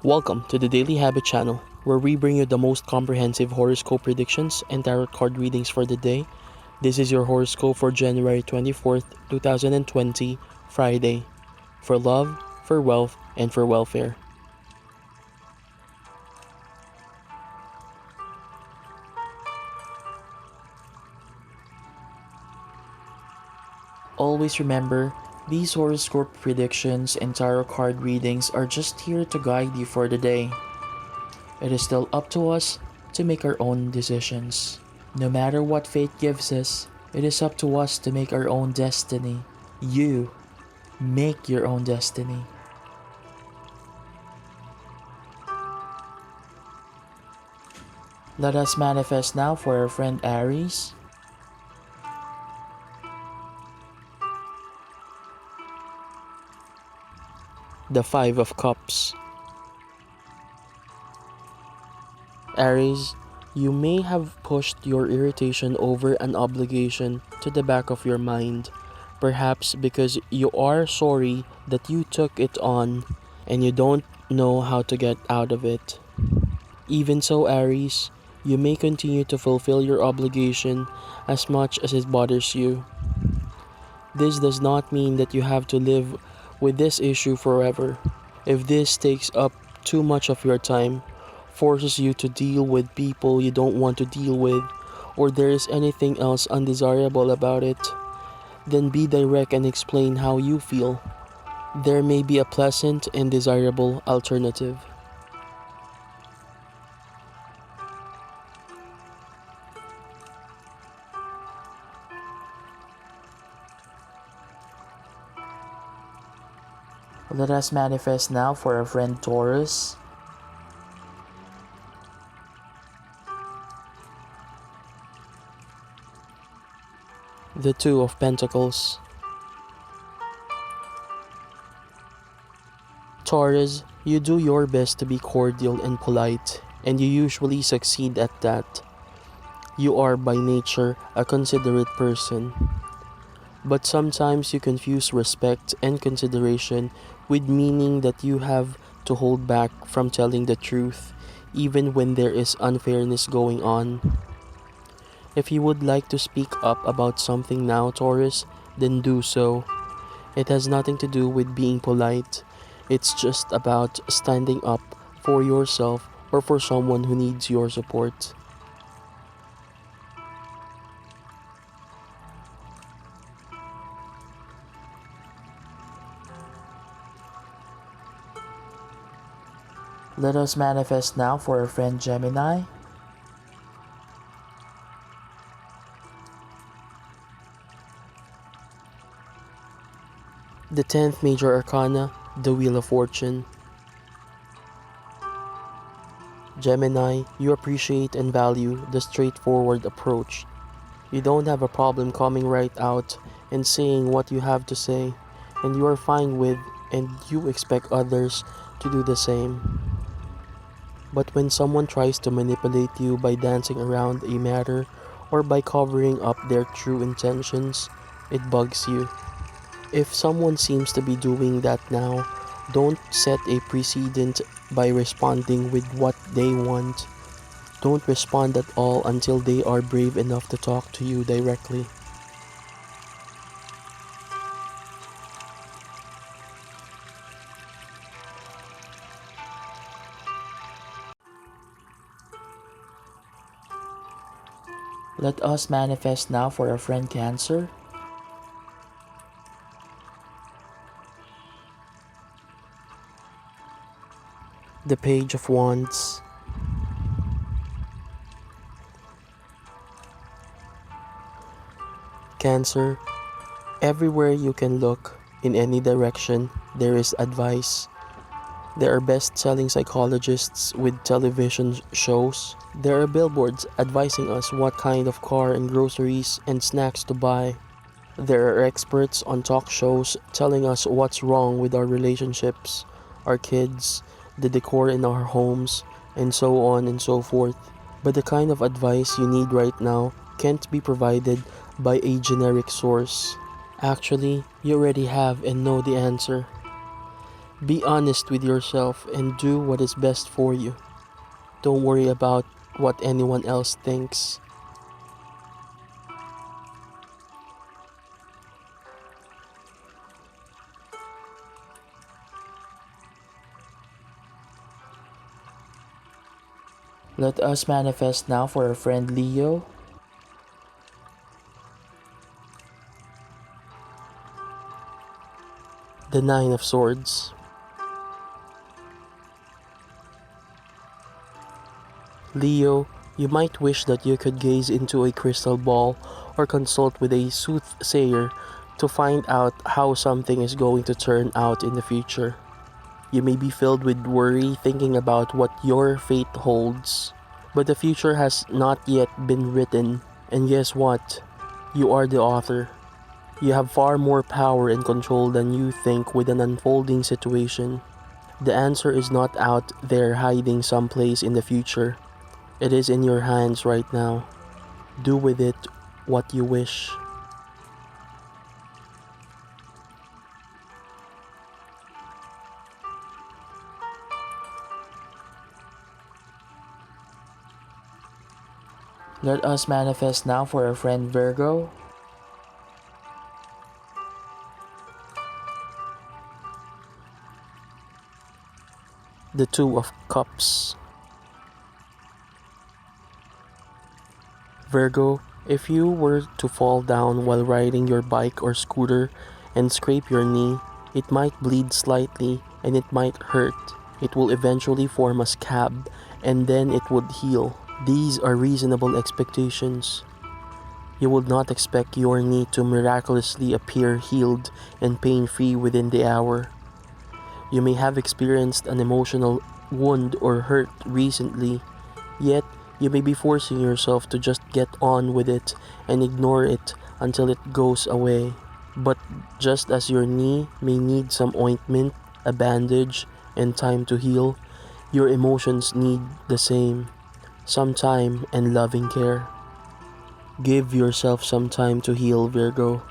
Welcome to the Daily Habit channel, where we bring you the most comprehensive horoscope predictions and tarot card readings for the day. This is your horoscope for January 24th, 2020, Friday, for love, for wealth, and for welfare. Always remember, these horoscope predictions and tarot card readings are just here to guide you for the day. It is still up to us to make our own decisions. No matter what fate gives us, it is up to us to make our own destiny. You make your own destiny. Let us manifest now for our friend Aries. The Five of Cups. Aries, you may have pushed your irritation over an obligation to the back of your mind, perhaps because you are sorry that you took it on and you don't know how to get out of it. Even so, Aries, you may continue to fulfill your obligation as much as it bothers you. This does not mean that you have to live with this issue forever. If this takes up too much of your time, forces you to deal with people you don't want to deal with, or there is anything else undesirable about it, then be direct and explain how you feel. There may be a pleasant and desirable alternative. Let us manifest now for our friend Taurus. The Two of Pentacles. Taurus, you do your best to be cordial and polite, and you usually succeed at that. You are by nature a considerate person. But sometimes you confuse respect and consideration with meaning that you have to hold back from telling the truth, even when there is unfairness going on. If you would like to speak up about something now, Taurus, then do so. It has nothing to do with being polite. It's just about standing up for yourself or for someone who needs your support. Let us manifest now for our friend Gemini. The 10th Major Arcana, the Wheel of Fortune. Gemini, you appreciate and value the straightforward approach. You don't have a problem coming right out and saying what you have to say, and you are fine with and you expect others to do the same. But when someone tries to manipulate you by dancing around a matter or by covering up their true intentions, it bugs you. If someone seems to be doing that now, don't set a precedent by responding with what they want. Don't respond at all until they are brave enough to talk to you directly. Let us manifest now for our friend Cancer. The Page of Wands. Cancer, everywhere you can look, in any direction, there is advice. There are best-selling psychologists with television shows. There are billboards advising us what kind of car and groceries and snacks to buy. There are experts on talk shows telling us what's wrong with our relationships, our kids, the decor in our homes, and so on and so forth. But the kind of advice you need right now can't be provided by a generic source. Actually, you already have and know the answer. Be honest with yourself and do what is best for you. Don't worry about what anyone else thinks. Let us manifest now for our friend Leo. The Nine of Swords. Leo, you might wish that you could gaze into a crystal ball or consult with a soothsayer to find out how something is going to turn out in the future. You may be filled with worry thinking about what your fate holds. But the future has not yet been written, and guess what? You are the author. You have far more power and control than you think with an unfolding situation. The answer is not out there hiding someplace in the future. It is in your hands right now. Do with it what you wish. Let us manifest now for our friend Virgo. The Two of Cups. Virgo, if you were to fall down while riding your bike or scooter and scrape your knee, it might bleed slightly and it might hurt. It will eventually form a scab and then it would heal. These are reasonable expectations. You would not expect your knee to miraculously appear healed and pain-free within the hour. You may have experienced an emotional wound or hurt recently, yet you may be forcing yourself to just get on with it and ignore it until it goes away. But just as your knee may need some ointment, a bandage, and time to heal, your emotions need the same. Some time and loving care. Give yourself some time to heal, Virgo.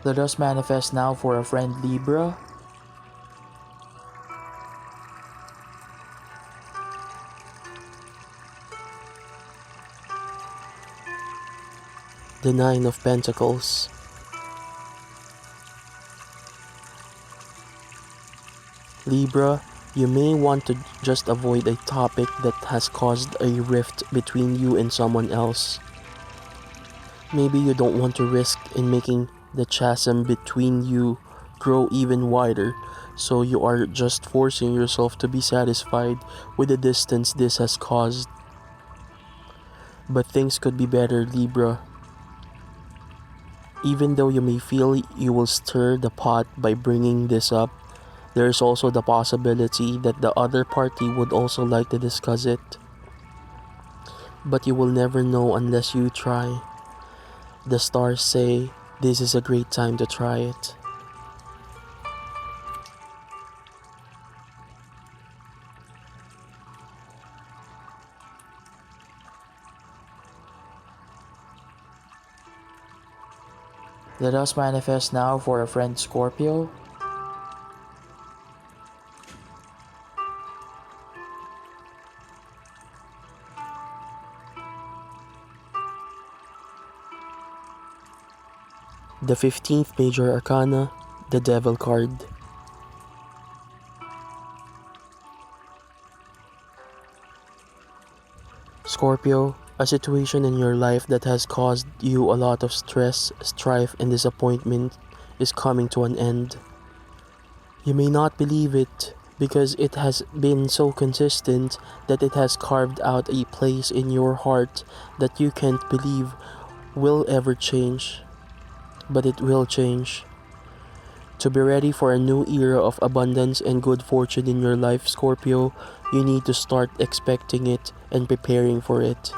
Let us manifest now for our friend Libra. The Nine of Pentacles. Libra, you may want to just avoid a topic that has caused a rift between you and someone else. Maybe you don't want to risk in making the chasm between you grow even wider, so you are just forcing yourself to be satisfied with the distance this has caused. But things could be better, Libra. Even though you may feel you will stir the pot by bringing this up, there is also the possibility that the other party would also like to discuss it. But you will never know unless you try. The stars say this is a great time to try it. Let us manifest now for our friend Scorpio. The 15th Major Arcana, the Devil card. Scorpio, a situation in your life that has caused you a lot of stress, strife, and disappointment is coming to an end. You may not believe it because it has been so consistent that it has carved out a place in your heart that you can't believe will ever change. But it will change. To be ready for a new era of abundance and good fortune in your life, Scorpio, you need to start expecting it and preparing for it.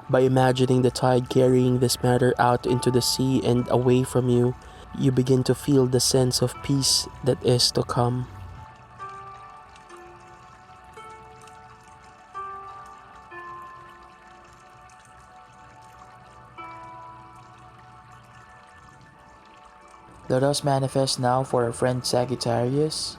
By imagining the tide carrying this matter out into the sea and away from you, you begin to feel the sense of peace that is to come. Let us manifest now for our friend Sagittarius.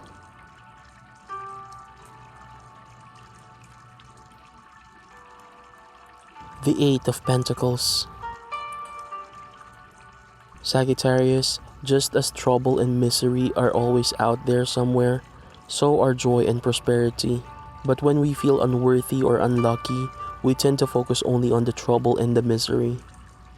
The Eight of Pentacles. Sagittarius, just as trouble and misery are always out there somewhere, so are joy and prosperity. But when we feel unworthy or unlucky, we tend to focus only on the trouble and the misery.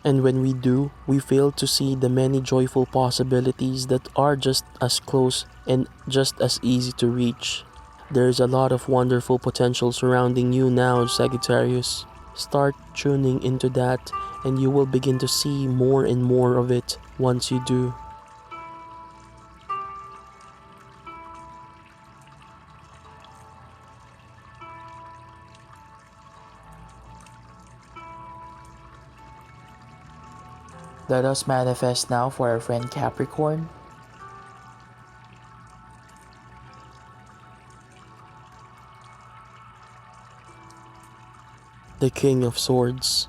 And when we do, we fail to see the many joyful possibilities that are just as close and just as easy to reach. There is a lot of wonderful potential surrounding you now, Sagittarius. Start tuning into that, and you will begin to see more and more of it once you do. Let us manifest now for our friend Capricorn. The King of Swords.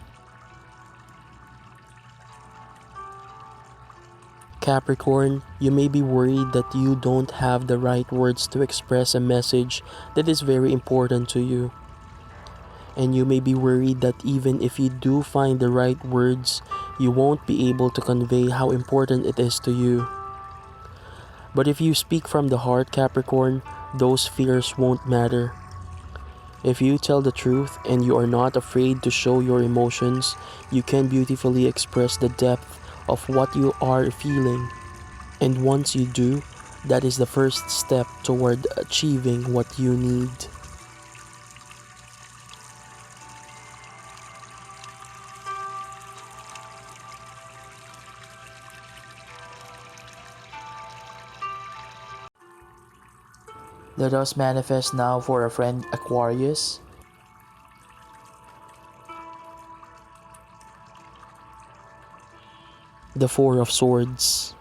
Capricorn, you may be worried that you don't have the right words to express a message that is very important to you. And you may be worried that even if you do find the right words, you won't be able to convey how important it is to you. But if you speak from the heart, Capricorn, those fears won't matter. If you tell the truth and you are not afraid to show your emotions, you can beautifully express the depth of what you are feeling. And once you do, that is the first step toward achieving what you need. Let us manifest now for our friend Aquarius. The Four of Swords.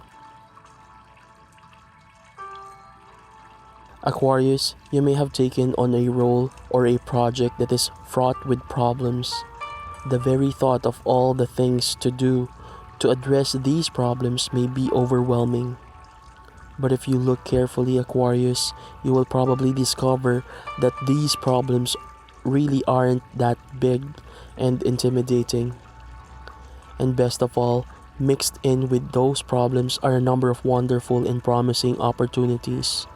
Aquarius, you may have taken on a role or a project that is fraught with problems. The very thought of all the things to do to address these problems may be overwhelming. But if you look carefully, Aquarius, you will probably discover that these problems really aren't that big and intimidating. And best of all, mixed in with those problems are a number of wonderful and promising opportunities.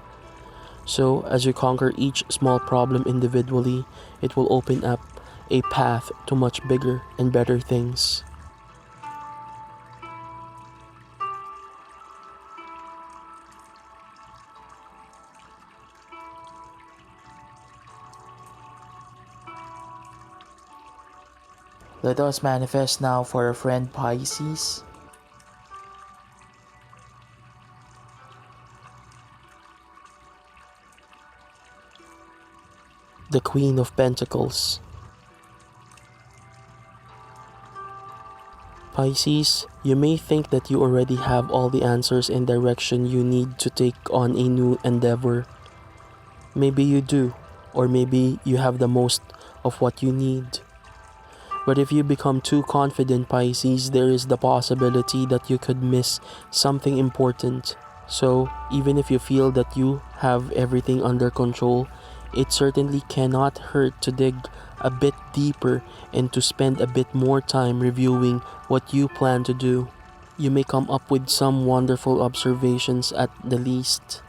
So, as you conquer each small problem individually, it will open up a path to much bigger and better things. Let us manifest now for our friend Pisces. The Queen of Pentacles. Pisces, you may think that you already have all the answers and direction you need to take on a new endeavor. Maybe you do, or maybe you have the most of what you need. But if you become too confident, Pisces, there is the possibility that you could miss something important. So, even if you feel that you have everything under control, it certainly cannot hurt to dig a bit deeper and to spend a bit more time reviewing what you plan to do. You may come up with some wonderful observations at the least.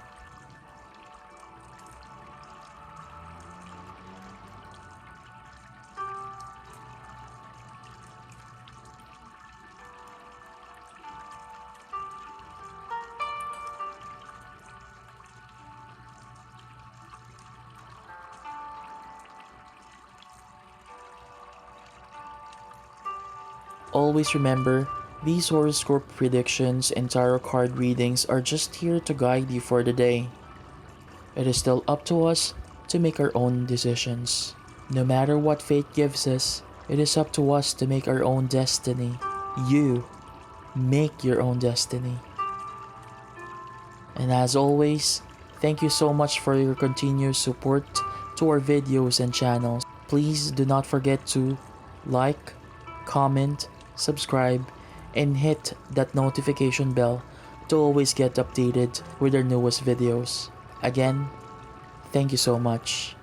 Always remember, these horoscope predictions and tarot card readings are just here to guide you for the day. It is still up to us to make our own decisions. No matter what fate gives us, it is up to us to make our own destiny. You make your own destiny. And as always, thank you so much for your continuous support to our videos and channels. Please do not forget to like, comment, subscribe, and hit that notification bell to always get updated with our newest videos. Again, thank you so much.